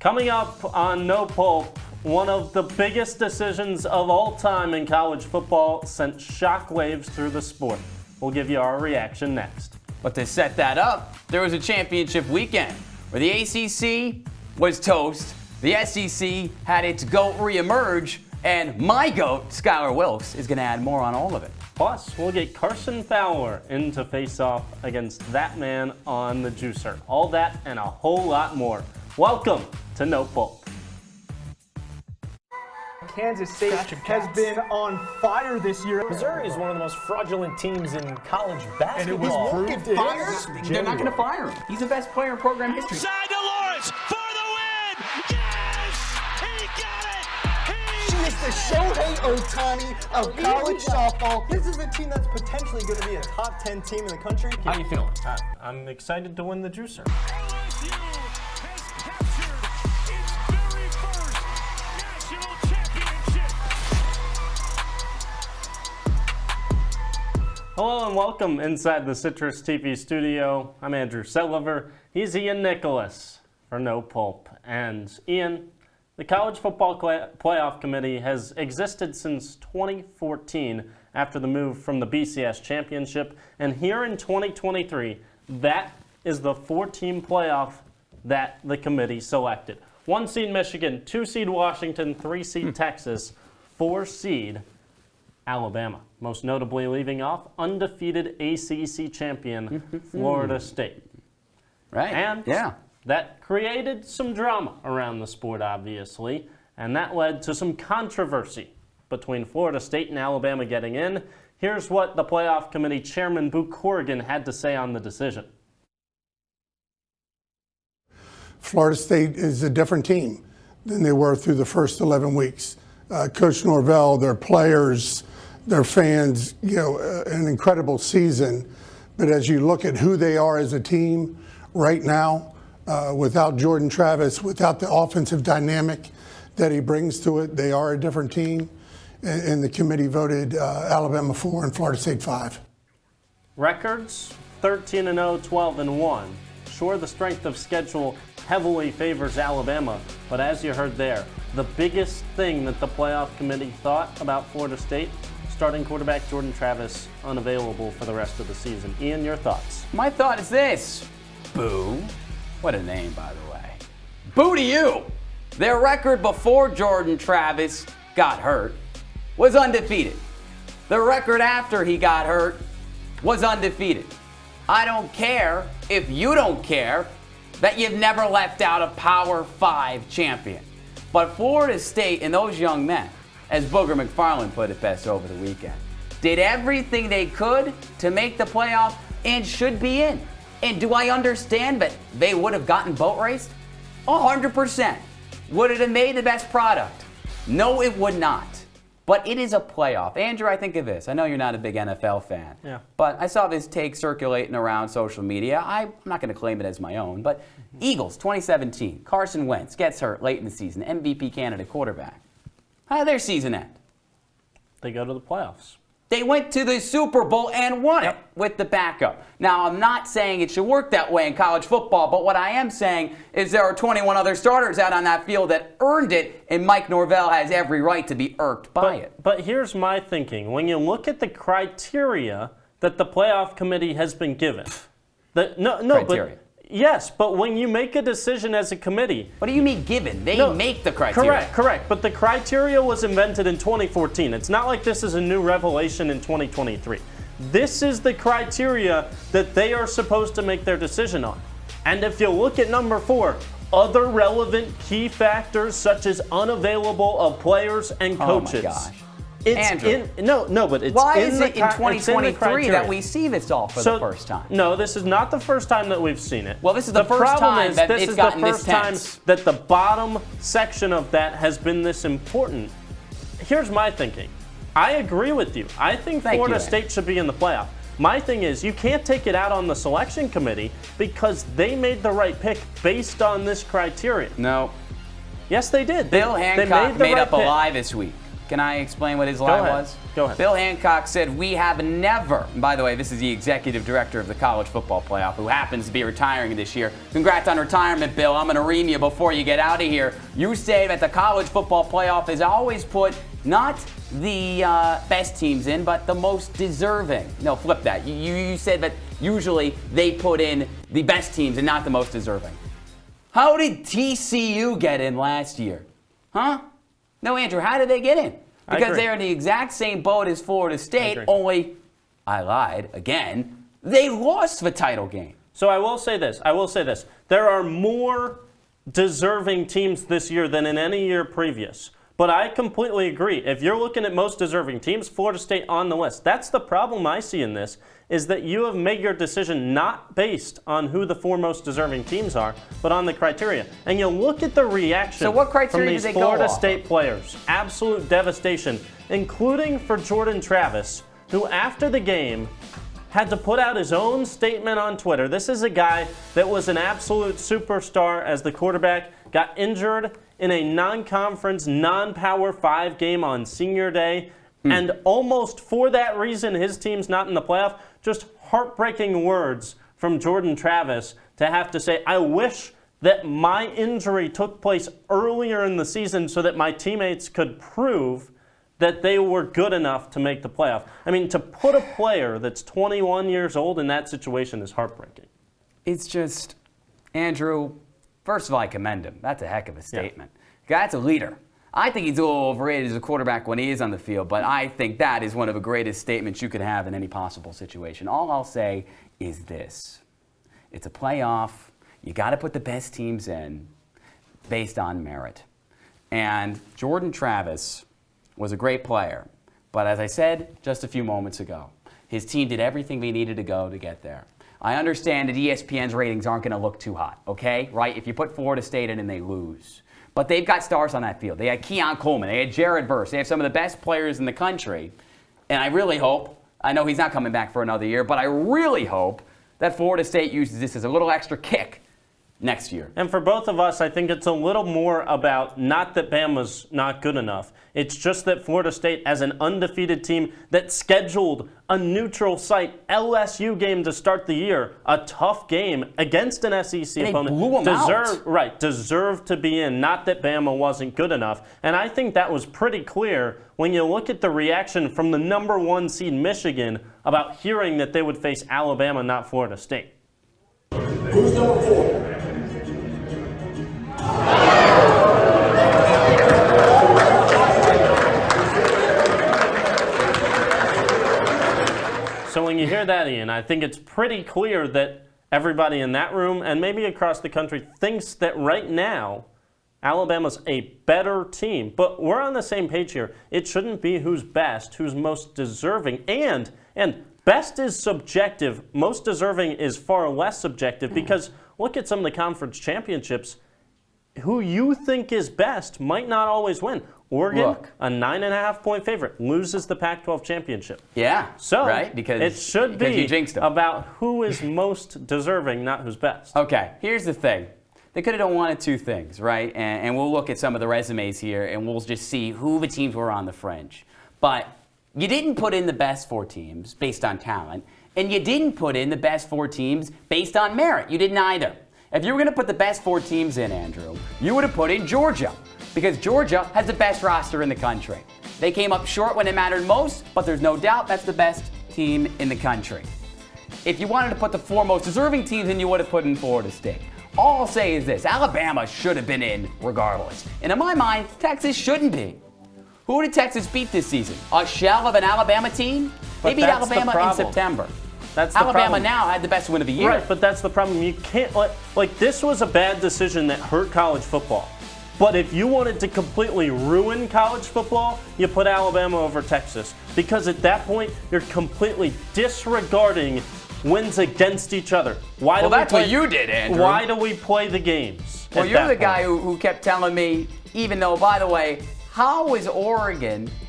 Coming up on No Pulp, one of the biggest decisions of all time in college football sent shockwaves through the sport. We'll give you our reaction next. But to set that up, there was a championship weekend where the ACC was toast, the SEC had its GOAT reemerge, and my GOAT, Skyler Wilkes, is going to add more on all of it. Plus, we'll get Carson Fowler in to face off against that man on the juicer. All that and a whole lot more. Welcome to No Pulp. Kansas State has been on fire this year. Missouri is one of the most fraudulent teams in college basketball. And it was proved They're not going to fire him. He's the best player in program history. Side to Lawrence for the win! Yes! He got it! She is the Shohei Ohtani of college softball. This is a team that's potentially going to be a top 10 team in the country. How you feeling? I'm excited to win the juicer. LSU has captured its very first national championship. Hello and welcome inside the CitrusTV studio. I'm Andrew Selover. He's Ian Nicholas for No Pulp. And Ian, the College Football Playoff Committee has existed since 2014 after the move from the BCS Championship. And here in 2023, that is the 4-team playoff that the committee selected. 1 seed Michigan, 2 seed Washington, 3 seed Texas, 4 seed Alabama. Most notably leaving off undefeated ACC champion Florida State. Right. And yeah. that created some drama around the sport, obviously, and that led to some controversy between Florida State and Alabama getting in. Here's what the playoff committee chairman, Boo Corrigan, had to say on the decision. Florida State is a different team than they were through the first 11 weeks. Coach Norvell, their players, their fans, an incredible season. But as you look at who they are as a team right now, without Jordan Travis, without the offensive dynamic that he brings to it, they are a different team. And the committee voted Alabama 4 and Florida State 5. Records, 13-0, 12-1. Sure, the strength of schedule heavily favors Alabama, but as you heard there, the biggest thing that the playoff committee thought about Florida State, starting quarterback Jordan Travis unavailable for the rest of the season. Ian, your thoughts? My thought is this. Boo. What a name, by the way. Boo to you. Their record before Jordan Travis got hurt was undefeated. The record after he got hurt was undefeated. I don't care if you don't care that you've never left out a Power 5 champion. But Florida State and those young men, as Booger McFarland put it best over the weekend, did everything they could to make the playoff and should be in. And do I understand that they would have gotten boat raced? 100%. Would it have made the best product? No, it would not. But it is a playoff. Andrew, I think of this. I know you're not a big NFL fan. Yeah. But I saw this take circulating around social media. I'm not going to claim it as my own, but Eagles 2017. Carson Wentz gets hurt late in the season. MVP candidate quarterback. How did their season end? They go to the playoffs. They went to the Super Bowl and won it with the backup. Now, I'm not saying it should work that way in college football, but what I am saying is there are 21 other starters out on that field that earned it, and Mike Norvell has every right to be irked by it. But here's my thinking. When you look at the criteria that the playoff committee has been given, Criteria. Yes, but when you make a decision as a committee... What do you mean given? They make the criteria. Correct. But the criteria was invented in 2014. It's not like this is a new revelation in 2023. This is the criteria that they are supposed to make their decision on. And if you look at number 4, other relevant key factors such as unavailable of players and coaches. Oh my gosh. It's Andrew, but it's why in is the it in 2023 that we see this all for the first time? No, this is not the first time that we've seen it. Well, this is the first time that it's gotten this tense. This is the first time that the bottom section of that has been this important. Here's my thinking. I agree with you. I think Florida State should be in the playoff. My thing is, you can't take it out on the selection committee because they made the right pick based on this criteria. No. Yes, they did. Bill Hancock made up a lie this week. Can I explain what his lie was? Go ahead. Bill Hancock said, we have never, and by the way, this is the executive director of the college football playoff who happens to be retiring this year. Congrats on retirement, Bill. I'm going to ream you before you get out of here. You say that the college football playoff has always put not the best teams in, but the most deserving. No, flip that. You said that usually they put in the best teams and not the most deserving. How did TCU get in last year? Huh? No, Andrew, how did they get in? Because they're in the exact same boat as Florida State, only, I lied, again, they lost the title game. So I will say this. There are more deserving teams this year than in any year previous. But I completely agree. If you're looking at most deserving teams, Florida State on the list. That's the problem I see in this, is that you have made your decision not based on who the four most deserving teams are, but on the criteria. And you look at the reaction so what criteria from these do they Florida go State players. Absolute devastation, including for Jordan Travis, who after the game had to put out his own statement on Twitter. This is a guy that was an absolute superstar as the quarterback, got injured in a non-conference, non-Power 5 game on senior day, and almost for that reason, his team's not in the playoff. Just heartbreaking words from Jordan Travis to have to say, I wish that my injury took place earlier in the season so that my teammates could prove that they were good enough to make the playoff. I mean, to put a player that's 21 years old in that situation is heartbreaking. It's just, Andrew, first of all, I commend him. That's a heck of a statement. Yeah. That's a leader. I think he's a little overrated as a quarterback when he is on the field, but I think that is one of the greatest statements you could have in any possible situation. All I'll say is this. It's a playoff. You got to put the best teams in based on merit. And Jordan Travis was a great player. But as I said just a few moments ago, his team did everything they needed to go to get there. I understand that ESPN's ratings aren't going to look too hot, okay? Right? If you put Florida State in and they lose. But they've got stars on that field. They had Keon Coleman. They had Jared Verse. They have some of the best players in the country. And I really hope, I know he's not coming back for another year, but I really hope that Florida State uses this as a little extra kick next year. And for both of us, I think it's a little more about not that Bama's not good enough. It's just that Florida State, as an undefeated team that scheduled a neutral site LSU game to start the year, a tough game against an SEC opponent, blew them out. Deserved to be in. Not that Bama wasn't good enough. And I think that was pretty clear when you look at the reaction from the number 1 seed Michigan about hearing that they would face Alabama, not Florida State. Who's number 4? So when you hear that, Ian, I think it's pretty clear that everybody in that room and maybe across the country thinks that right now Alabama's a better team. But we're on the same page here. It shouldn't be who's best, who's most deserving. And best is subjective. Most deserving is far less subjective because look at some of the conference championships. Who you think is best might not always win. Oregon, a 9.5-point favorite, loses the Pac-12 championship. Yeah, so right? Because it should be you jinxed them. About who is most deserving, not who's best. Okay, here's the thing. They could have done one of two things, right? And we'll look at some of the resumes here, and we'll just see who the teams were on the fringe. But you didn't put in the best 4 teams based on talent, and you didn't put in the best 4 teams based on merit. You didn't either. If you were going to put the best 4 teams in, Andrew, you would have put in Georgia, because Georgia has the best roster in the country. They came up short when it mattered most, but there's no doubt that's the best team in the country. If you wanted to put the 4 most deserving teams in, you would have put in Florida State. All I'll say is this, Alabama should have been in regardless. And in my mind, Texas shouldn't be. Who did Texas beat this season? A shell of an Alabama team? They beat Alabama in September. That's the Alabama problem. now had the best win of the year. Right, but that's the problem. You can't like this was a bad decision that hurt college football. But if you wanted to completely ruin college football, you put Alabama over Texas. Because at that point, you're completely disregarding wins against each other. Well, that's what you did, Andrew. Why do we play the games? Well, you're the guy who kept telling me, even though, by the way, How was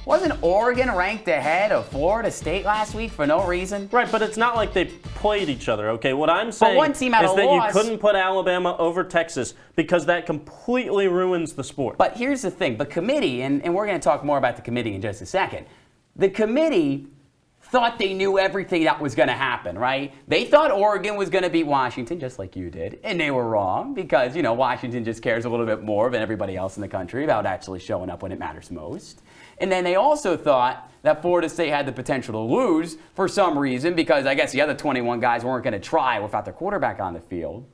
wasn't Oregon ranked ahead of Florida State last week for no reason? Right, but it's not like they played each other, okay? What I'm saying one team had is a that loss. you couldn't put Alabama over Texas because that completely ruins the sport. But here's the thing. The committee, and we're going to talk more about the committee in just a second, the committee thought they knew everything that was going to happen, right? They thought Oregon was going to beat Washington, just like you did, and they were wrong because, Washington just cares a little bit more than everybody else in the country about actually showing up when it matters most. And then they also thought that Florida State had the potential to lose for some reason because I guess the other 21 guys weren't going to try without their quarterback on the field.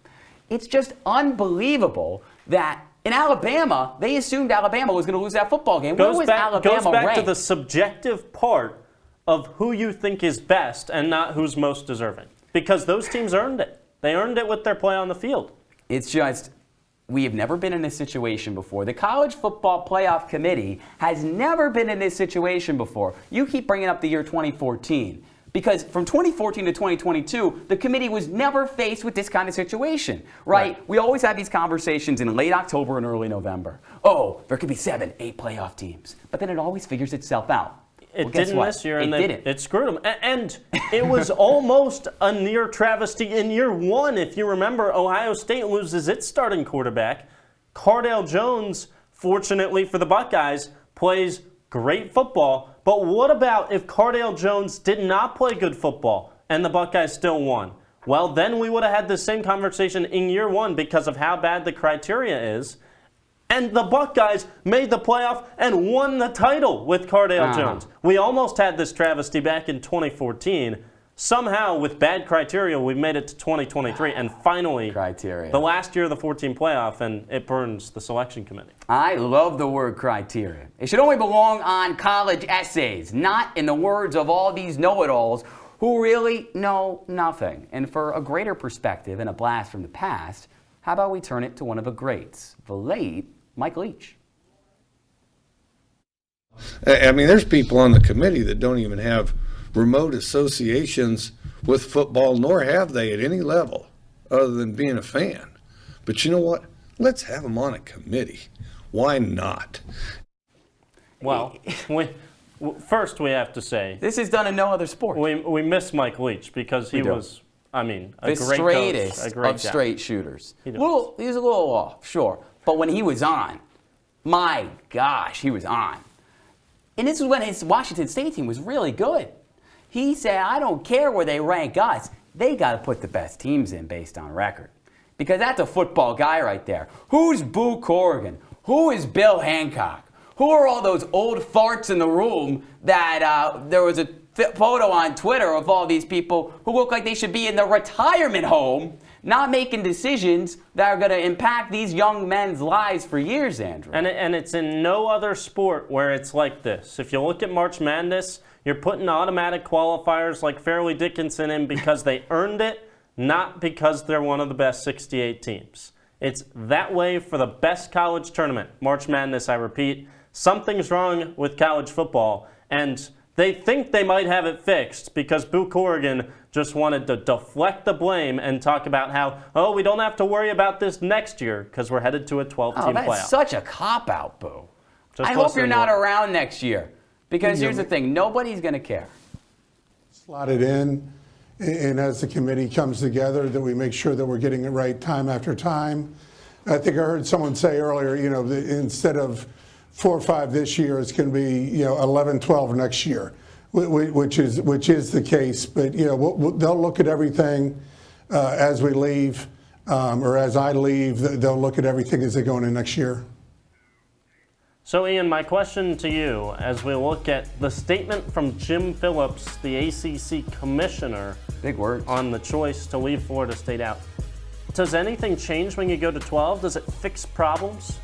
It's just unbelievable that in Alabama, they assumed Alabama was going to lose that football game. Where was Alabama goes back ranked? to the subjective part of who you think is best and not who's most deserving. Because those teams earned it. They earned it with their play on the field. It's just, we have never been in this situation before. The College Football Playoff Committee has never been in this situation before. You keep bringing up the year 2014. Because from 2014 to 2022, the committee was never faced with this kind of situation, right? We always have these conversations in late October and early November. Oh, there could be 7, 8 playoff teams. But then it always figures itself out. It didn't this year, and it screwed them. And it was almost a near travesty in year one. If you remember, Ohio State loses its starting quarterback. Cardale Jones, fortunately for the Buckeyes, plays great football. But what about if Cardale Jones did not play good football and the Buckeyes still won? Well, then we would have had the same conversation in year one because of how bad the criteria is. And the Buckeyes made the playoff and won the title with Cardale Jones. We almost had this travesty back in 2014. Somehow, with bad criteria, we made it to 2023. And finally, the last year of the 14 playoff, and it burns the selection committee. I love the word criteria. It should only belong on college essays, not in the words of all these know-it-alls who really know nothing. And for a greater perspective and a blast from the past, how about we turn it to one of the greats, the late Mike Leach. I mean, there's people on the committee that don't even have remote associations with football, nor have they at any level other than being a fan. But you know what? Let's have them on a committee. Why not? Well, first we have to say this is done in no other sport. We miss Mike Leach because he was, a the great straightest coach, a great of guy. straight shooters. He was a little off, sure. But when he was on, my gosh, he was on. And this is when his Washington State team was really good. He said, I don't care where they rank us. They got to put the best teams in based on record. Because that's a football guy right there. Who's Boo Corrigan? Who is Bill Hancock? Who are all those old farts in the room that there was a photo on Twitter of all these people who look like they should be in the retirement home, not making decisions that are going to impact these young men's lives for years, Andrew. And it's in no other sport where it's like this. If you look at March Madness, you're putting automatic qualifiers like Fairleigh Dickinson in because they earned it, not because they're one of the best 68 teams. It's that way for the best college tournament. March Madness, I repeat. Something's wrong with college football, and they think they might have it fixed because Boo Corrigan just wanted to deflect the blame and talk about how, we don't have to worry about this next year because we're headed to a 12-team playoff. That's such a cop-out, Boo. Just I hope you're not around next year because here's the thing, nobody's going to care. Slot it in, and as the committee comes together, that we make sure that we're getting it right time after time. I think I heard someone say earlier, instead of 4 or 5 this year, it's going to be 11, 12 next year, which is the case. But they'll look at everything as we leave, or as I leave. They'll look at everything as they go into next year. So, Ian, my question to you, as we look at the statement from Jim Phillips, the ACC commissioner, big words, on the choice to leave Florida State out. Does anything change when you go to 12? Does it fix problems?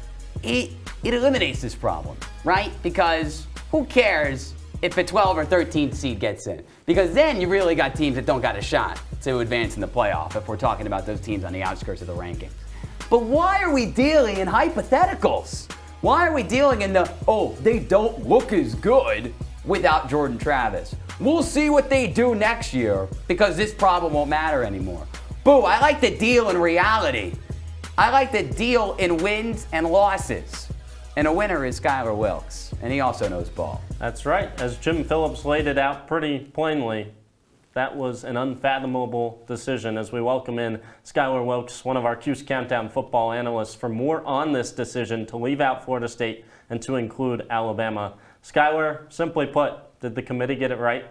It eliminates this problem, right? Because who cares if a 12 or 13 seed gets in? Because then you really got teams that don't got a shot to advance in the playoff if we're talking about those teams on the outskirts of the rankings. But why are we dealing in hypotheticals? Why are we dealing in they don't look as good without Jordan Travis? We'll see what they do next year because this problem won't matter anymore. Boo, I like the deal in reality. I like the deal in wins and losses. And a winner is Skyler Wilkes, and he also knows ball. That's right. As Jim Phillips laid it out pretty plainly, that was an unfathomable decision. As we welcome in Skyler Wilkes, one of our Q's Countdown football analysts, for more on this decision to leave out Florida State and to include Alabama. Skyler, simply put, did the committee get it right?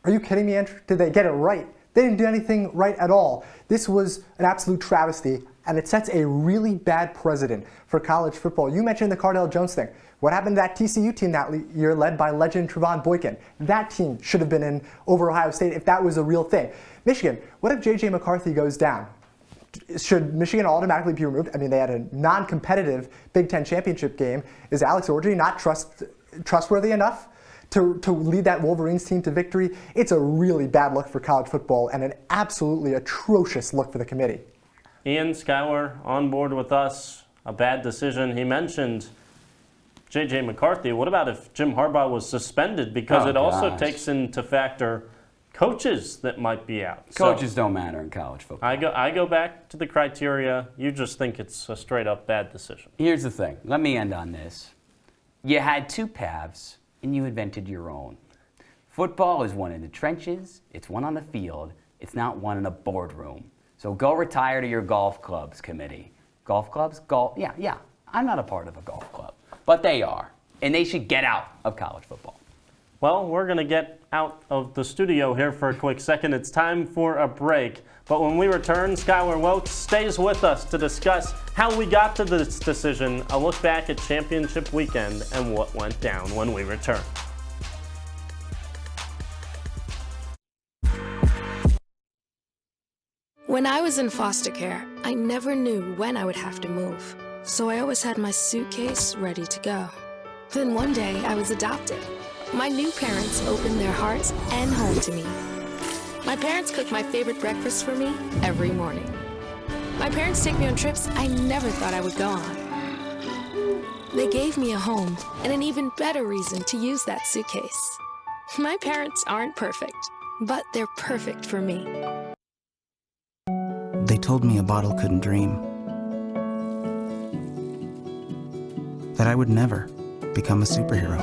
Are you kidding me, Andrew? Did they get it right? They didn't do anything right at all. This was an absolute travesty, and it sets a really bad precedent for college football. You mentioned the Cardale Jones thing. What happened to that TCU team that year led by legend Trevon Boykin? That team should have been in over Ohio State if that was a real thing. Michigan, what if J.J. McCarthy goes down? Should Michigan automatically be removed? I mean, they had a non-competitive Big Ten championship game. Is Alex Orji not trustworthy enough to lead that Wolverines team to victory? It's a really bad look for college football and an absolutely atrocious look for the committee. Ian, Skyler on board with us. A bad decision. He mentioned J.J. McCarthy. What about if Jim Harbaugh was suspended? Because it also takes into factor coaches that might be out. Coaches don't matter in college football. I go back to the criteria. You just think it's a straight up bad decision. Here's the thing. Let me end on this. You had two paths, and you invented your own. Football is one in the trenches. It's one on the field. It's not one in a boardroom. So go retire to your golf clubs committee. Golf clubs? Yeah. I'm not a part of a golf club. But they are. And they should get out of college football. Well, we're going to get out of the studio here for a quick second. It's time for a break. But when we return, Skyler Wilkes stays with us to discuss how we got to this decision, a look back at championship weekend, and what went down when we return. When I was in foster care, I never knew when I would have to move. So I always had my suitcase ready to go. Then one day, I was adopted. My new parents opened their hearts and home to me. My parents cook my favorite breakfast for me every morning. My parents take me on trips I never thought I would go on. They gave me a home and an even better reason to use that suitcase. My parents aren't perfect, but they're perfect for me. They told me a bottle couldn't dream. That I would never become a superhero.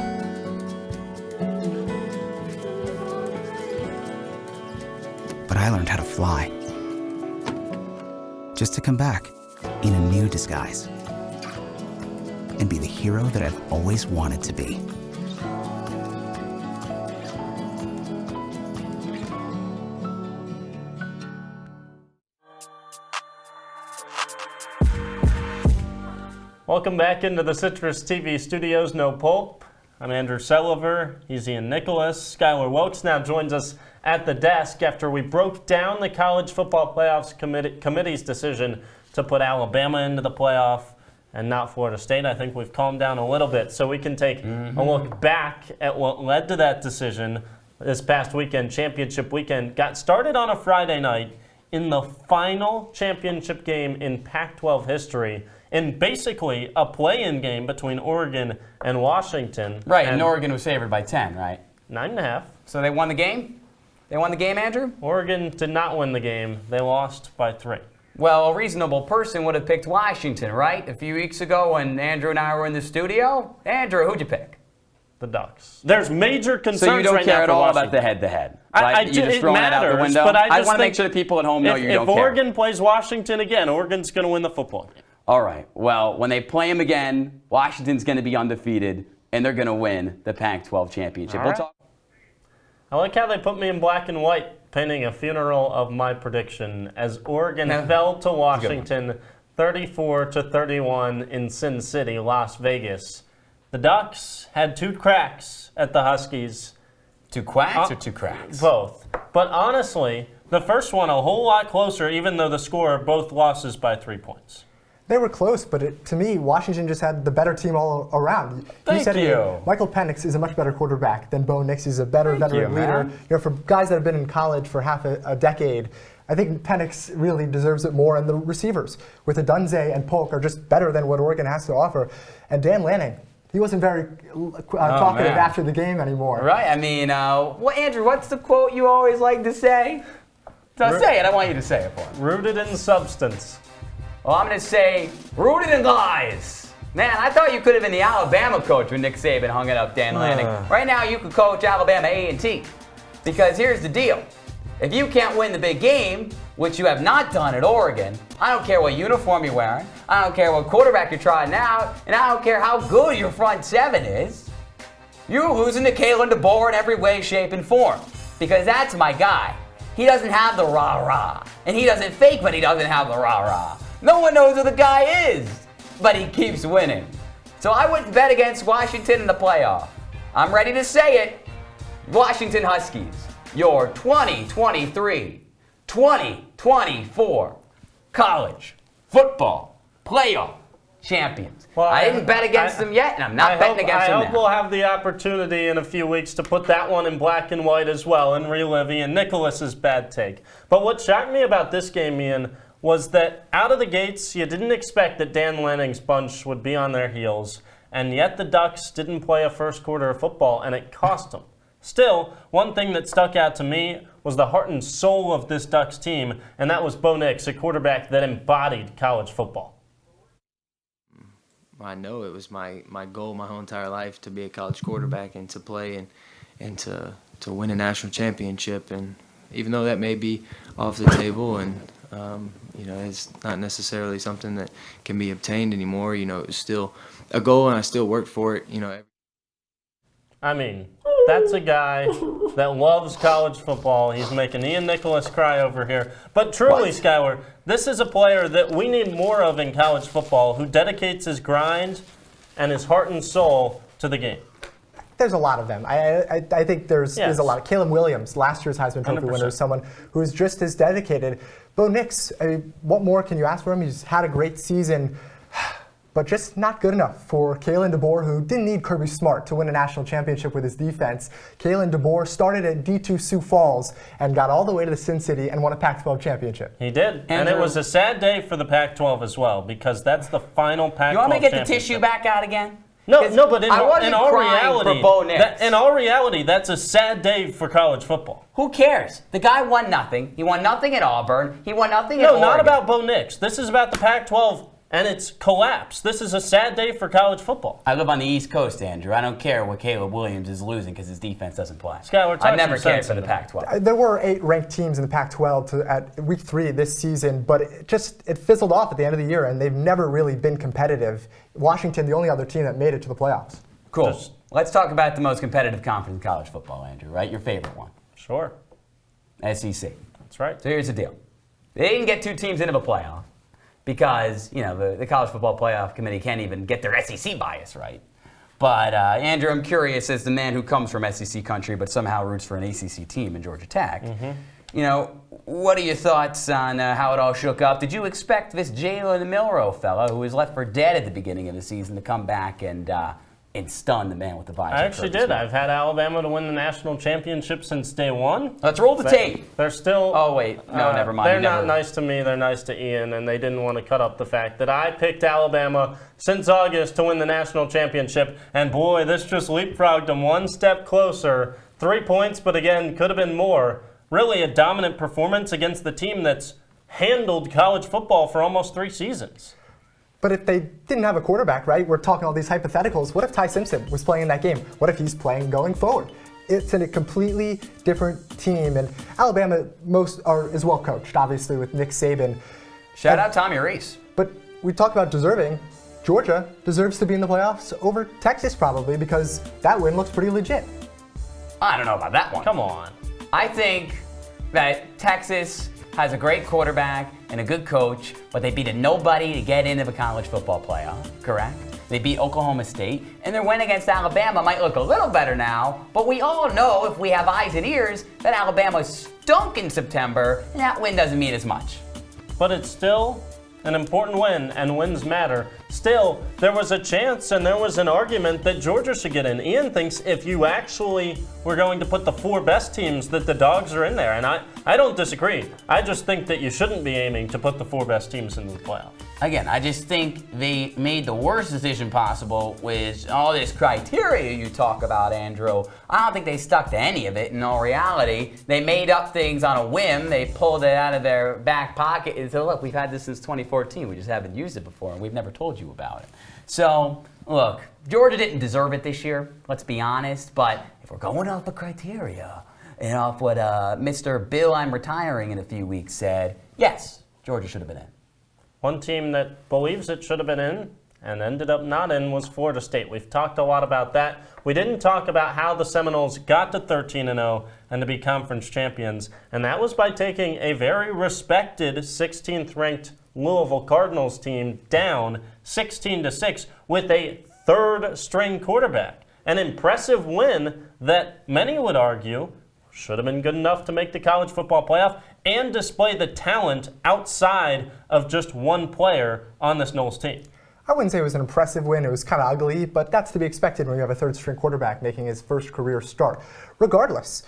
But I learned how to fly. Just to come back in a new disguise. And be the hero that I've always wanted to be. Welcome back into the CitrusTV studios, No Pulp. I'm Andrew Selover. He's Ian Nicholas. Skyler Wilkes now joins us at the desk after we broke down the College Football Playoffs Committee's decision to put Alabama into the playoff and not Florida State. I think we've calmed down a little bit, so we can take a look back at what led to that decision this past weekend, championship weekend. Got started on a Friday night in the final championship game in Pac-12 history, in basically a play-in game between Oregon and Washington. Right, and Oregon was favored by 10, right? 9.5. So they won the game? They won the game, Andrew? Oregon did not win the game. They lost by 3. Well, a reasonable person would have picked Washington, right? A few weeks ago when Andrew and I were in the studio. Andrew, who'd you pick? The Ducks. There's major concerns right now. So you don't care at all about the head-to-head? Right? You're just throwing that out the window? But I want to make sure the people at home know you don't care. If Oregon plays Washington again, Oregon's going to win the football game. All right. Well, when they play them again, Washington's going to be undefeated, and they're going to win the Pac-12 championship. All right. I like how they put me in black and white, painting a funeral of my prediction as Oregon fell to Washington 34-31 in Sin City, Las Vegas. The Ducks had 2 cracks at the Huskies. 2 quacks or 2 cracks? Both. But honestly, the first one a whole lot closer, even though the score, both losses by 3 points. They were close, but to me, Washington just had the better team all around. Thank you. Michael Penix is a much better quarterback than Bo Nix. He's a better veteran leader. You know, for guys that have been in college for half a decade, I think Penix really deserves it more. And the receivers with Adunze and Polk are just better than what Oregon has to offer. And Dan Lanning, he wasn't very talkative after the game anymore. Right. I mean, Andrew, what's the quote you always like to say? So say it. I want you to say it for me. Rooted in substance. Well, I'm going to say rooted in lies. Man, I thought you could have been the Alabama coach when Nick Saban hung it up Dan Lanning. Right now, you could coach Alabama A&T. Because here's the deal. If you can't win the big game, which you have not done at Oregon, I don't care what uniform you're wearing, I don't care what quarterback you're trying out, and I don't care how good your front seven is, you're losing to Kalen DeBoer in every way, shape, and form. Because that's my guy. He doesn't have the rah-rah. And he doesn't fake, but he doesn't have the rah-rah. No one knows who the guy is, but he keeps winning. So I wouldn't bet against Washington in the playoff. I'm ready to say it. Washington Huskies, your 2023-2024 college football playoff champions. Well, I didn't bet against them yet, and I'm not betting against them now. I hope we'll have the opportunity in a few weeks to put that one in black and white as well and relive Ian Nicholas's bad take. But what shocked me about this game, Ian, was that out of the gates, you didn't expect that Dan Lanning's bunch would be on their heels, and yet the Ducks didn't play a first quarter of football, and it cost them. Still, one thing that stuck out to me was the heart and soul of this Ducks team, and that was Bo Nix, a quarterback that embodied college football. I know it was my goal my whole entire life to be a college quarterback and to play and to win a national championship. And even though that may be off the table and it's not necessarily something that can be obtained anymore, it's still a goal and I still work for it. I mean, that's a guy that loves college football. He's making Ian Nicholas cry over here. But truly, Skyler, this is a player that we need more of in college football who dedicates his grind and his heart and soul to the game. There's a lot of them. I think there's a lot of Caleb Williams, last year's Heisman Trophy 100%. winner, someone who is just as dedicated. Bo Nix, what more can you ask for him? He's had a great season, but just not good enough for Kalen DeBoer, who didn't need Kirby Smart to win a national championship with his defense. Kalen DeBoer started at D2 Sioux Falls and got all the way to the Sin City and won a Pac-12 championship. He did, and it was a sad day for the Pac-12 as well, because that's the final Pac-12 You want me to get the championship. tissue back out again? No, but in all reality, in all reality, that's a sad day for college football. Who cares? The guy won nothing. He won nothing at Auburn. He won nothing at Oregon. No, not about Bo Nix. This is about the Pac-12 and its collapse. This is a sad day for college football. I live on the East Coast, Andrew. I don't care what Caleb Williams is losing because his defense doesn't play. Skyler, I never cared for the Pac-12. There were 8 ranked teams in the Pac-12 at week 3 this season, but it fizzled off at the end of the year, and they've never really been competitive. Washington, the only other team that made it to the playoffs. Cool. Let's talk about the most competitive conference in college football, Andrew, right? Your favorite one. Sure. SEC. That's right. So here's the deal. They didn't get 2 teams into the playoff because, the College Football Playoff Committee can't even get their SEC bias right. But, Andrew, I'm curious, as the man who comes from SEC country but somehow roots for an ACC team in Georgia Tech, what are your thoughts on how it all shook up? Did you expect this Jalen Milroe fellow, who was left for dead at the beginning of the season, to come back and stun the man with the visor? I actually did. I've had Alabama to win the national championship since day one. Let's roll the tape. They're still... Oh, wait. No, never mind. They're not nice to me. They're nice to Ian, and they didn't want to cut up the fact that I picked Alabama since August to win the national championship, and boy, this just leapfrogged them one step closer. 3 points, but again, could have been more. Really a dominant performance against the team that's handled college football for almost 3 seasons. But if they didn't have a quarterback, right, we're talking all these hypotheticals. What if Ty Simpson was playing in that game? What if he's playing going forward? It's a completely different team, and Alabama is well coached, obviously, with Nick Saban. Shout out Tommy Rees. But we talk about deserving. Georgia deserves to be in the playoffs over Texas probably because that win looks pretty legit. I don't know about that one. Come on. I think that Texas has a great quarterback and a good coach, but they beat a nobody to get into the college football playoff, correct? They beat Oklahoma State, and their win against Alabama might look a little better now, but we all know, if we have eyes and ears, that Alabama stunk in September, and that win doesn't mean as much. But it's still an important win, and wins matter. Still, there was a chance and there was an argument that Georgia should get in. Ian thinks if you actually were going to put the 4 best teams, that the Dogs are in there, and I don't disagree. I just think that you shouldn't be aiming to put the 4 best teams into the playoff. Again, I just think they made the worst decision possible with all this criteria you talk about, Andrew. I don't think they stuck to any of it. In all reality, they made up things on a whim. They pulled it out of their back pocket and said, look, we've had this since 2014. We just haven't used it before, and we've never told you you about it. So, look, Georgia didn't deserve it this year, let's be honest, but if we're going off the criteria and off what Mr. Bill I'm retiring in a few weeks said, yes, Georgia should have been in. One team that believes it should have been in and ended up not in was Florida State. We've talked a lot about that. We didn't talk about how the Seminoles got to 13-0 and to be conference champions, and that was by taking a very respected 16th-ranked Louisville Cardinals team down 16-6 with a third-string quarterback. An impressive win that many would argue should have been good enough to make the college football playoff and display the talent outside of just one player on this Noles team. I wouldn't say it was an impressive win. It was kind of ugly, but that's to be expected when you have a third-string quarterback making his first career start. Regardless,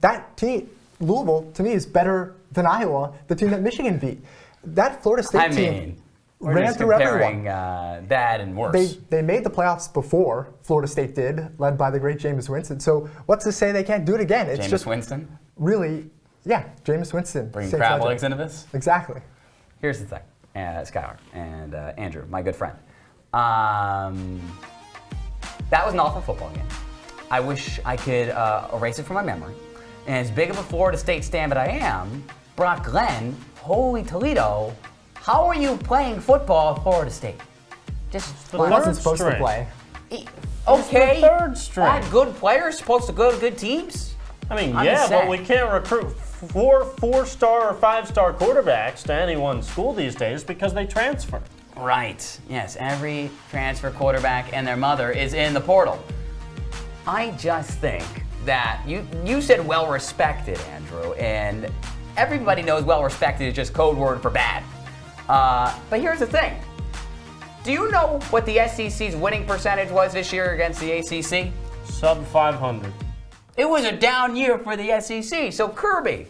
that team, Louisville, to me, is better than Iowa, the team that Michigan beat. That Florida State team ran through everyone. That and worse. They made the playoffs before Florida State did, led by the great Jameis Winston. So what's to say they can't do it again? It's Jameis Winston? Really, yeah, Jameis Winston. Bringing crab legs into this? Exactly. Here's the thing, Skyler and Andrew, my good friend. That was an awful football game. I wish I could erase it from my memory. And as big of a Florida State stan that I am, Brock Glenn, holy Toledo, how are you playing football at Florida State? Just wasn't supposed to play. Okay, third string. Not good players supposed to go to good teams? I mean, yeah, but we can't recruit four-star or five-star quarterbacks to any one school these days because they transfer. Right. Yes, every transfer quarterback and their mother is in the portal. I just think that you said well-respected, Andrew, and everybody knows well-respected is just code word for bad. But here's the thing. Do you know what the SEC's winning percentage was this year against the ACC? Sub 500. It was a down year for the SEC. So Kirby,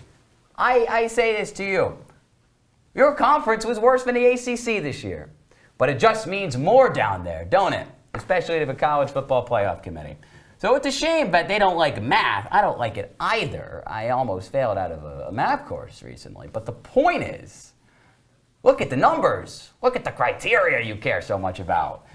I say this to you. Your conference was worse than the ACC this year. But it just means more down there, don't it? Especially to the College Football Playoff Committee. So it's a shame that they don't like math. I don't like it either. I almost failed out of a math course recently. But the point is, look at the numbers. Look at the criteria you care so much about.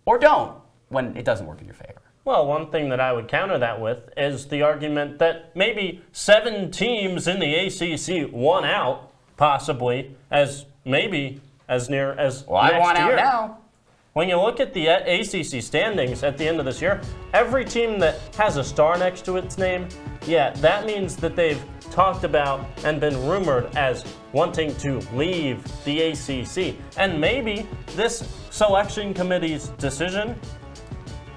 Or don't, when it doesn't work in your favor. Well, one thing that I would counter that with is the argument that maybe 7 teams in the ACC won out, possibly, as near as next I want year. out now. When you look at the ACC standings at the end of this year, every team that has a star next to its name, yeah, that means that they've talked about and been rumored as wanting to leave the ACC. And maybe this selection committee's decision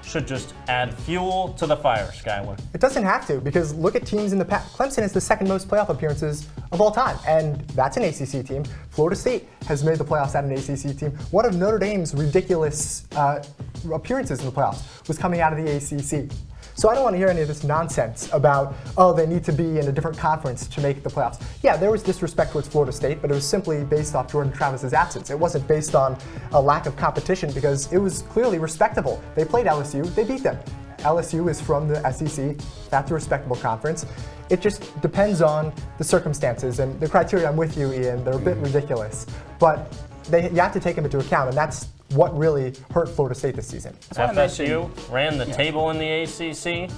should just add fuel to the fire, Skyler. It doesn't have to, because look at teams in the past. Clemson is the second most playoff appearances of all time, and that's an ACC team. Florida State has made the playoffs at an ACC team. One of Notre Dame's ridiculous appearances in the playoffs was coming out of the ACC. So I don't want to hear any of this nonsense about, oh, they need to be in a different conference to make the playoffs. Yeah, there was disrespect towards Florida State, but it was simply based off Jordan Travis's absence. It wasn't based on a lack of competition because it was clearly respectable. They played LSU, they beat them. LSU is from the SEC, that's a respectable conference. It just depends on the circumstances, and the criteria, I'm with you, Ian, they're a bit ridiculous. But you have to take them into account, and that's what really hurt Florida State this season. FSU ran the table in the ACC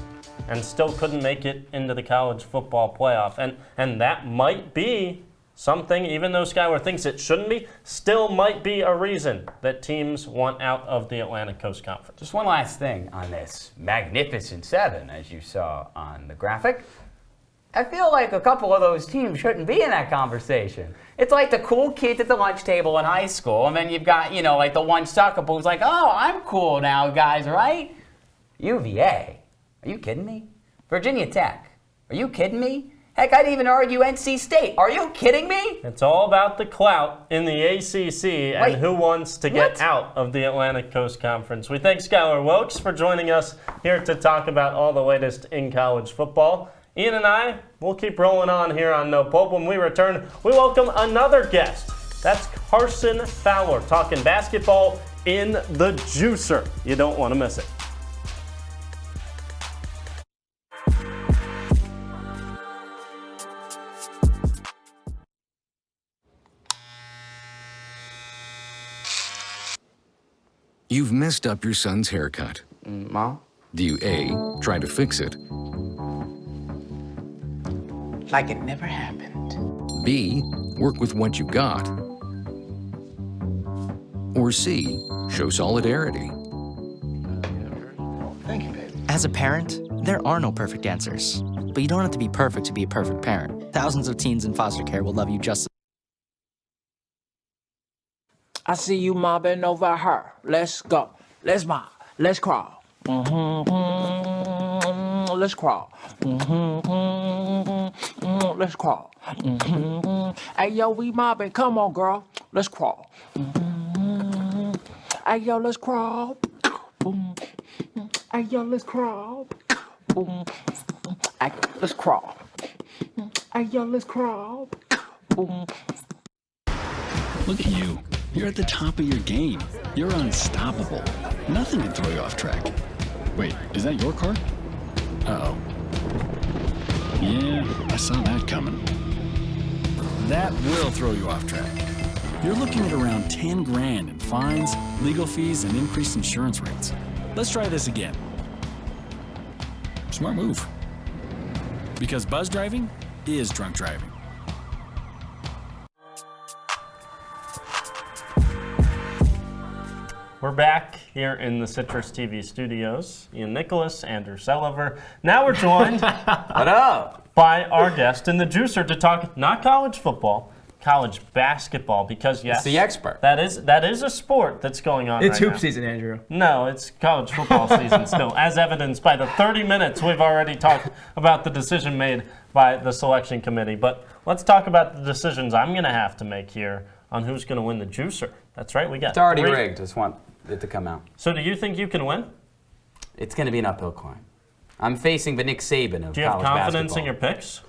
and still couldn't make it into the college football playoff. And that might be something, even though Skyler thinks it shouldn't be, still might be a reason that teams want out of the Atlantic Coast Conference. Just one last thing on this Magnificent Seven, as you saw on the graphic. I feel like a couple of those teams shouldn't be in that conversation. It's like the cool kids at the lunch table in high school, and then you've got, like the one sucker who's like, oh, I'm cool now, guys, right? UVA. Are you kidding me? Virginia Tech. Are you kidding me? Heck, I'd even argue NC State. Are you kidding me? It's all about the clout in the ACC and who wants to get out of the Atlantic Coast Conference. We thank Skyler Wilkes for joining us here to talk about all the latest in college football. Ian and I, we'll keep rolling on here on No Pulp. When we return, we welcome another guest. That's Carson Fowler talking basketball in the juicer. You don't want to miss it. You've messed up your son's haircut. Mom? Do you A, try to fix it, like it never happened? B, work with what you got, or C, show solidarity? Thank you, baby. As a parent, there are no perfect answers. But you don't have to be perfect to be a perfect parent. Thousands of teens in foster care will love you just I see you mobbing over her. Let's go. Let's mob. Let's crawl. Let's crawl. Let's crawl. Hey, yo, we mobbing. Come on, girl. Let's crawl. Hey, yo, let's crawl. Hey, yo, let's crawl. Hey, let's crawl. Hey, yo, let's crawl. Look at you. You're at the top of your game. You're unstoppable. Nothing can throw you off track. Wait, is that your car? Uh-oh. Yeah, I saw that coming. That will throw you off track. You're looking at around 10 grand in fines, legal fees, and increased insurance rates. Let's try this again. Smart move. Because buzz driving is drunk driving. We're back here in the CitrusTV studios. Ian Nicholas, Andrew Selover. Now we're joined What up? by our guest in the juicer to talk not college football, college basketball. Because yes, It's the expert. that is a sport that's going on. It's right hoop now. season, Andrew. No, it's college football season still, as evidenced by the 30 minutes we've already talked about the decision made by the selection committee. But let's talk about the decisions I'm going to have to make here on who's going to win the juicer. That's right, we got It's already three. rigged. Just want it to come out. So do you think you can win? It's going to be an uphill climb. I'm facing the Nick Saban of Do you have college confidence basketball. in your picks?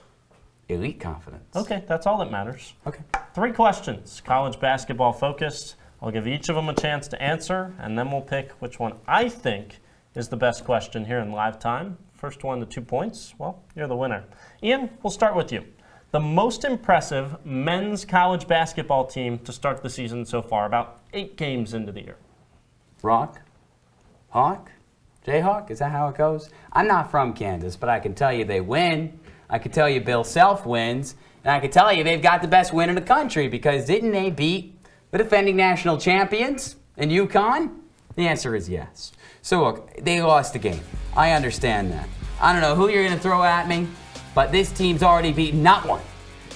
Elite confidence. Okay, that's all that matters. Okay. 3 questions, college basketball focused. I'll give each of them a chance to answer, and then we'll pick which one I think is the best question here in live time. First one to 2 points. Well, you're the winner. Ian, we'll start with you. The most impressive men's college basketball team to start the season so far, about 8 games into the year. Rock? Hawk? Jayhawk? Is that how it goes? I'm not from Kansas, but I can tell you they win. I can tell you Bill Self wins. And I can tell you they've got the best win in the country because didn't they beat the defending national champions in UConn? The answer is yes. So look, they lost the game. I understand that. I don't know who you're going to throw at me, but this team's already beaten not 1,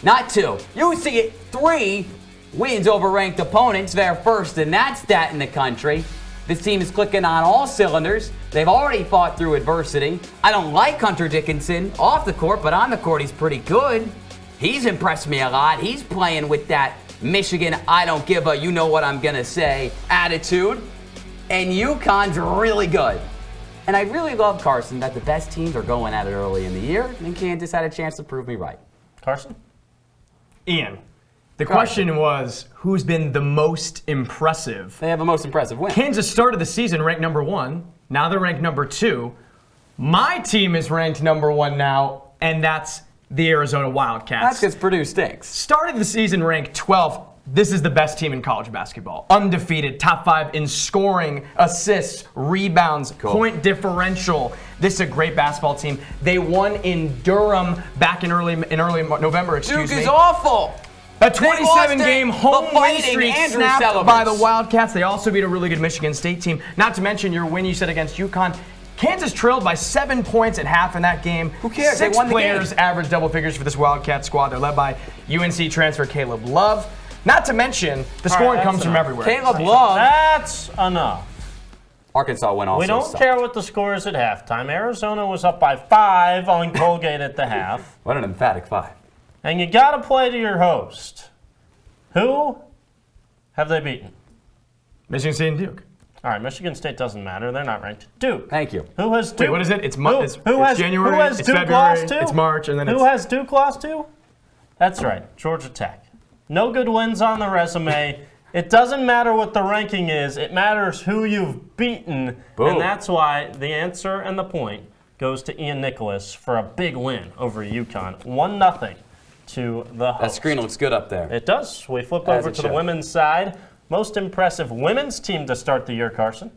not 2. You see it, 3 wins over ranked opponents. They're first in that stat in the country. This team is clicking on all cylinders. They've already fought through adversity. I don't like Hunter Dickinson off the court, but on the court he's pretty good. He's impressed me a lot. He's playing with that Michigan, I don't give a you know what I'm going to say attitude. And UConn's really good. And I really love, Carson, that the best teams are going at it early in the year, and Kansas had a chance to prove me right. Carson? Ian, the question was, who's been the most impressive? They have the most impressive win. Kansas started the season ranked number 1. Now they're ranked number 2. My team is ranked number 1 now, and that's the Arizona Wildcats. That's because Purdue stinks. Started the season ranked 12th. This is the best team in college basketball. Undefeated, top 5 in scoring, assists, rebounds, point differential. This is a great basketball team. They won in Durham back in early November. Duke is awful. A 27-game home win streak Andrew snapped Selover by the Wildcats. They also beat a really good Michigan State team. Not to mention your win you said against UConn. Kansas trailed by 7 points at half in that game. Who cares? 6 They won the players game. averaged double figures for this Wildcat squad. They're led by UNC transfer Caleb Love. Not to mention, the scoring comes from everywhere. Caleb Love. That's enough. Arkansas win also. We don't sucked. care what the score is at halftime. Arizona was up by 5 on Colgate at the half. What an emphatic 5. And you got to play to your host. Who have they beaten? Michigan State and Duke. All right, Michigan State doesn't matter. They're not ranked. Duke. Thank you. Who has Duke? Wait, what is it? It's Who it's has January, Who has it's Duke February, lost to? it's March, and then Who has Duke lost to? That's right, Georgia Tech. No good wins on the resume. It doesn't matter what the ranking is. It matters who you've beaten. Boom. And that's why the answer and the point goes to Ian Nicholas for a big win over UConn. 1-0 to the host. That screen looks good up there. It does. We flip As over it to the should. women's side. most impressive women's team to start the year, Carson?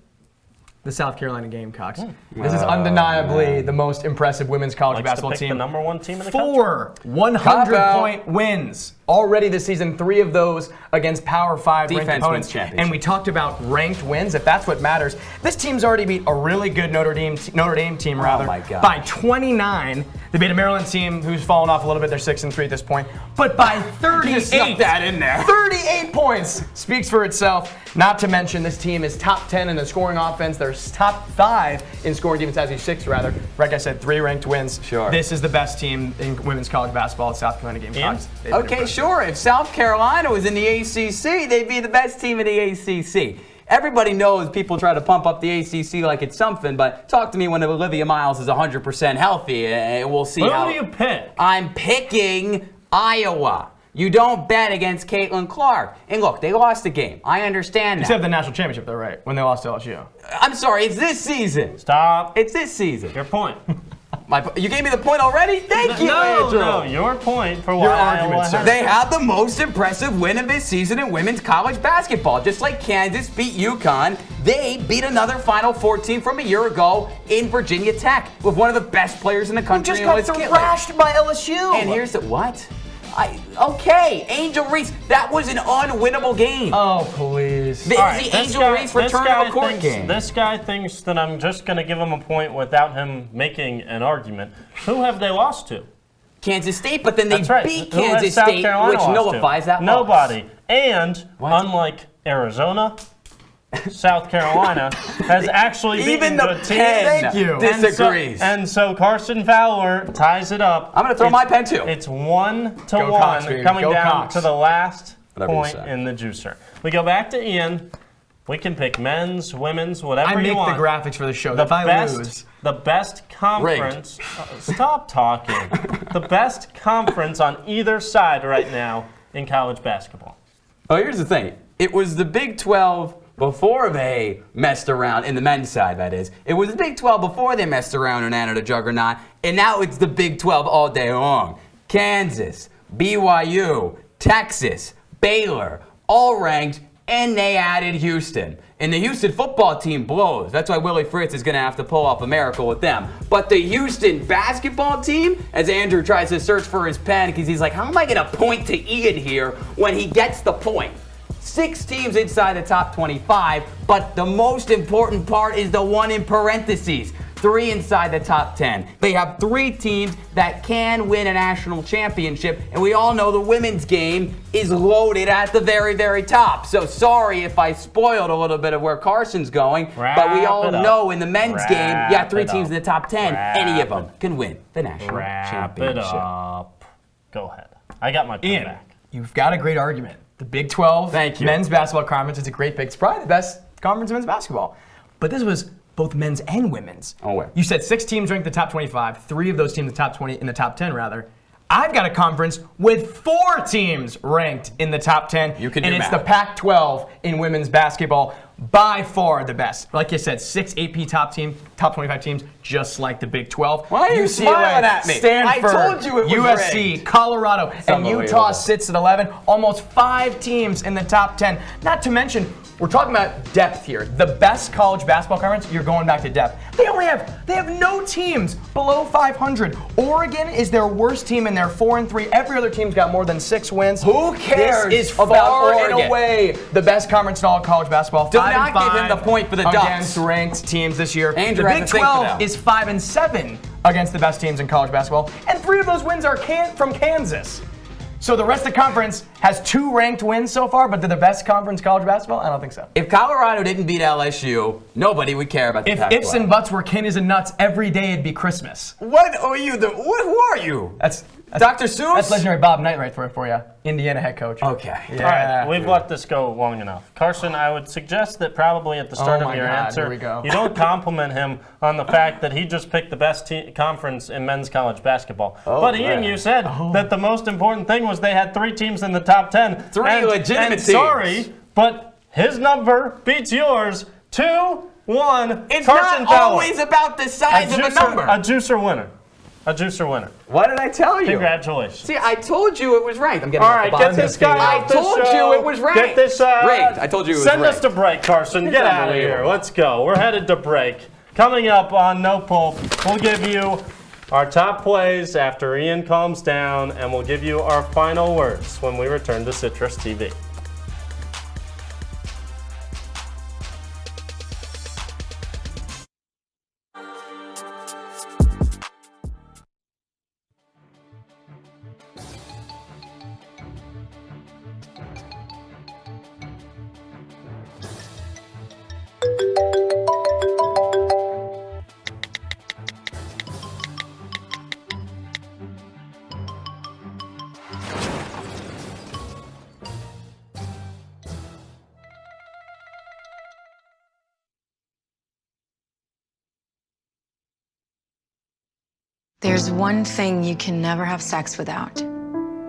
The South Carolina Gamecocks. This is undeniably the most impressive women's college basketball team. The number one team in the country. 4 100-point wins already this season. 3 of those against Power 5 ranked opponents. And we talked about ranked wins, if that's what matters. This team's already beat a really good Notre Dame team by 29. They beat a Maryland team who's fallen off a little bit. They're 6-3 at this point. But by 38. You snuck that in there. 38 points speaks for itself. Not to mention this team is top 10 in the scoring offense. They're top 5 in scoring defense, as 6 rather. Like I said, 3 ranked wins. Sure. This is the best team in women's college basketball at South Carolina Gamecocks. Okay, sure. If South Carolina was in the ACC, they'd be the best team in the ACC. Everybody knows people try to pump up the ACC like it's something, but talk to me when Olivia Miles is 100% healthy, and we'll see how. Who do you pick? I'm picking Iowa. You don't bet against Caitlin Clark. And look, they lost the game. I understand that. Except the national championship, though, right? When they lost to LSU. I'm sorry, it's this season. Stop. It's this season. Your point. You gave me the point already? Thank you, Andrew. No, your point for your argument, sir. They had the most impressive win of this season in women's college basketball. Just like Kansas beat UConn, they beat another Final Four team from a year ago in Virginia Tech with one of the best players in the country. Who just got thrashed by LSU. And here's the what? Okay, Angel Reese, that was an unwinnable game. Oh, please. The Angel Reese return of a court game. This guy thinks that I'm just going to give him a point without him making an argument. Who have they lost to? Kansas State, but then they beat Who Kansas South State, Carolina which nullifies that loss. Nobody. And unlike Arizona, South Carolina has actually beaten good teams. Thank you. Disagrees. And so Carson Fowler ties it up. I'm going to throw my pen too. It's 1-1 coming down to the last point in the juicer. We go back to Ian. We can pick men's, women's, whatever you want. I make the graphics for the show. If I lose. The best conference. Stop talking. The best conference on either side right now in college basketball. Oh, here's the thing. It was the Big 12 before they messed around, in the men's side, that is. It was the Big 12 before they messed around and added a juggernaut, and now it's the Big 12 all day long. Kansas, BYU, Texas, Baylor, all ranked, and they added Houston. And the Houston football team blows. That's why Willie Fritz is going to have to pull off a miracle with them. But the Houston basketball team, as Andrew tries to search for his pen, because he's like, how am I going to point to Ian here when he gets the point? 6 teams inside the top 25, but the most important part is the one in parentheses. 3 inside the top 10. They have 3 teams that can win a national championship, and we all know the women's game is loaded at the very, very top. So sorry if I spoiled a little bit of where Carson's going, but we all know in the men's game, you have 3 teams in the top 10. Any of them can win the national championship. Go ahead. I got my pen back. You've got a great argument. The Big 12 men's basketball conference is a great pick. It's probably the best conference in men's basketball. But this was both men's and women's. Oh, wait. You said 6 teams ranked in the top 25, 3 of those teams in the top 20, in the top 10 rather. I've got a conference with 4 teams ranked in the top 10. You can do and it's math. the Pac-12 in women's basketball. By far the best. Like you said, 6 AP top 25 teams, just like the Big 12. Why are you smiling at me? Stanford, I told you it was USC, rigged. Colorado, and Utah sits at 11. Almost 5 teams in the top 10. Not to mention, we're talking about depth here. The best college basketball conference, you're going back to depth. They have no teams below 500. Oregon is their worst team, and they're 4-3. Every other team's got more than 6 wins. Who cares This is about far Oregon? and away the best conference in all college basketball. Do not give him the point for the Ducks. Against ranked teams this year. Andrew the has Big to think for 12 them. is 5-7 against the best teams in college basketball, and 3 of those wins are from Kansas. So the rest of the conference has 2 ranked wins so far, but they're the best conference in college basketball? I don't think so. If Colorado didn't beat LSU, nobody would care about the If Pac-12. ifs and buts were Kinnies and nuts, every day it'd be Christmas. What are you? Who are you? That's Dr. Seuss? That's legendary Bob Knight right for you. Indiana head coach. Okay. Yeah. All right, we've let this go long enough. Carson, I would suggest that probably at the start of your answer, here we go. you don't compliment him on the fact that he just picked the best conference in men's college basketball. But Ian, you said that the most important thing was they had 3 teams in the top 10. 3 legitimate teams. Sorry, but his number beats yours. 2-1. It's Carson not Fowler. always about the size of a number. A juicer winner. a juicer winner. What did I tell you? Congratulations. See, I told you it was ranked. I'm getting All right, get this guy off the show. I told you it was ranked. Get this rigged. I told you it was Send rigged. us to break, Carson. Get out of here. Let's go. We're headed to break. Coming up on No Pulp, we'll give you our top plays after Ian calms down, and we'll give you our final words when we return to Citrus TV. There's one thing you can never have sex without.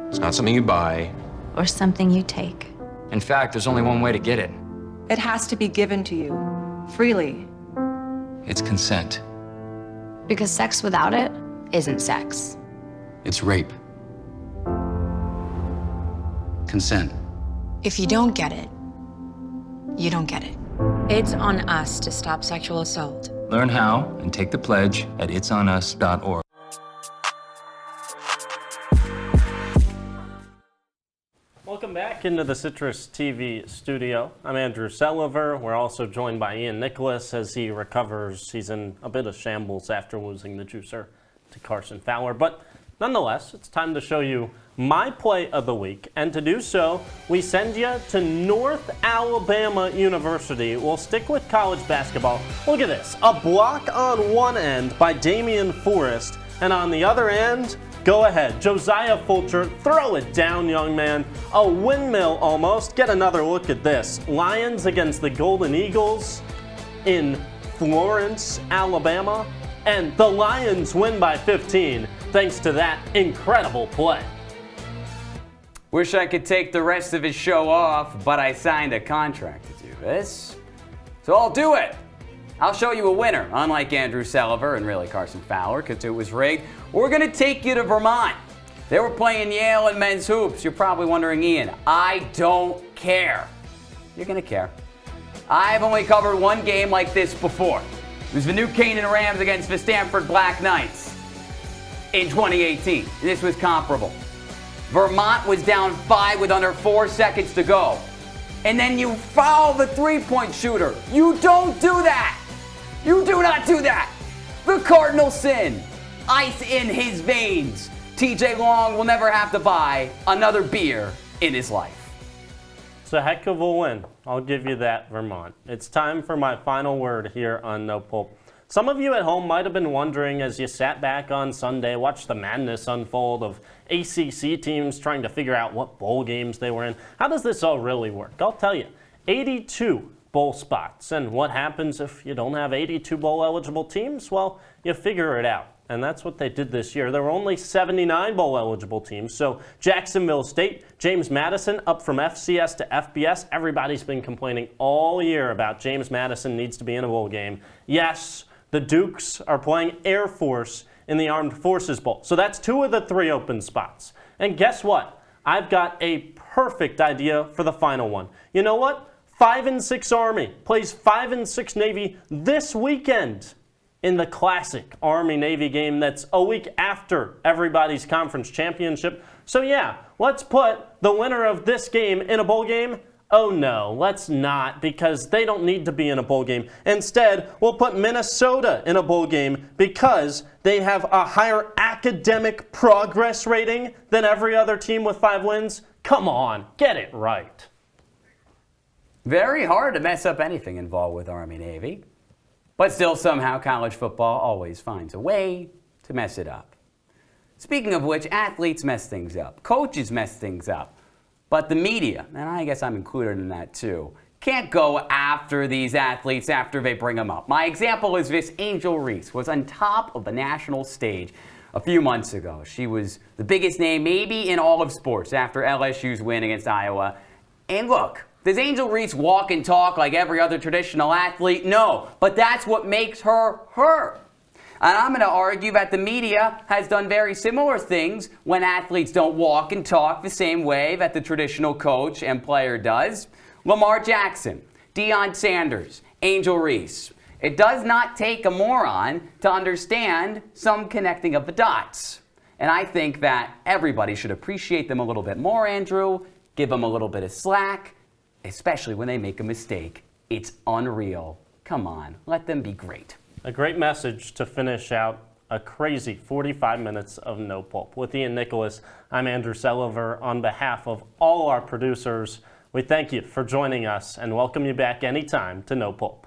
It's not something you buy. Or something you take. In fact, there's only one way to get it. It has to be given to you, freely. It's consent. Because sex without it isn't sex. It's rape. Consent. If you don't get it, you don't get it. It's on us to stop sexual assault. Learn how and take the pledge at itsonus.org. Welcome back into the Citrus TV studio. I'm Andrew Selover. We're also joined by Ian Nicholas as he recovers. He's in a bit of shambles after losing the juicer to Carson Fowler. But nonetheless, it's time to show you my play of the week. And to do so, we send you to North Alabama University. We'll stick with college basketball. Look at this. A block on one end by Damian Forrest. And on the other end, go ahead, Josiah Fulcher, throw it down, young man. A windmill almost. Get another look at this. Lions against the Golden Eagles in Florence, Alabama. And the Lions win by 15 thanks to that incredible play. Wish I could take the rest of his show off, but I signed a contract to do this. So I'll do it. I'll show you a winner, unlike Andrew Selover and really Carson Fowler, because it was rigged. We're going to take you to Vermont. They were playing Yale in men's hoops. You're probably wondering, Ian, I don't care. You're going to care. I've only covered one game like this before. It was the New Canaan Rams against the Stanford Black Knights in 2018. This was comparable. Vermont was down 5 with under 4 seconds to go. And then you foul the three-point shooter. You don't do that. You do not do that. The cardinal sin. Ice in his veins. TJ Long will never have to buy another beer in his life. It's a heck of a win. I'll give you that, Vermont. It's time for my final word here on No Pulp. Some of you at home might have been wondering as you sat back on Sunday, watched the madness unfold of ACC teams trying to figure out what bowl games they were in. How does this all really work? I'll tell you. 82 bowl spots. And what happens if you don't have 82 bowl eligible teams? Well, you figure it out. And that's what they did this year. There were only 79 bowl eligible teams. So Jacksonville State, James Madison up from FCS to FBS. Everybody's been complaining all year about James Madison needs to be in a bowl game. Yes, the Dukes are playing Air Force in the Armed Forces Bowl. So that's 2 of the 3 open spots. And guess what? I've got a perfect idea for the final one. You know what? 5 and 6 Army plays 5 and 6 Navy this weekend in the classic Army-Navy game that's a week after everybody's conference championship. So yeah, let's put the winner of this game in a bowl game. Oh no, let's not, because they don't need to be in a bowl game. Instead, we'll put Minnesota in a bowl game because they have a higher academic progress rating than every other team with 5 wins. Come on, get it right. Very hard to mess up anything involved with Army-Navy. But still, somehow, college football always finds a way to mess it up. Speaking of which, athletes mess things up. Coaches mess things up. But the media, and I guess I'm included in that too, can't go after these athletes after they bring them up. My example is this. Angel Reese was on top of the national stage a few months ago. She was the biggest name maybe in all of sports after LSU's win against Iowa. And look, does Angel Reese walk and talk like every other traditional athlete? No, but that's what makes her her. And I'm going to argue that the media has done very similar things when athletes don't walk and talk the same way that the traditional coach and player does. Lamar Jackson, Deion Sanders, Angel Reese. It does not take a moron to understand some connecting of the dots. And I think that everybody should appreciate them a little bit more, Andrew. Give them a little bit of slack, especially when they make a mistake. It's unreal. Come on, let them be great. A great message to finish out a crazy 45 minutes of No Pulp. With Ian Nicholas, I'm Andrew Selover. On behalf of all our producers, we thank you for joining us and welcome you back anytime to No Pulp.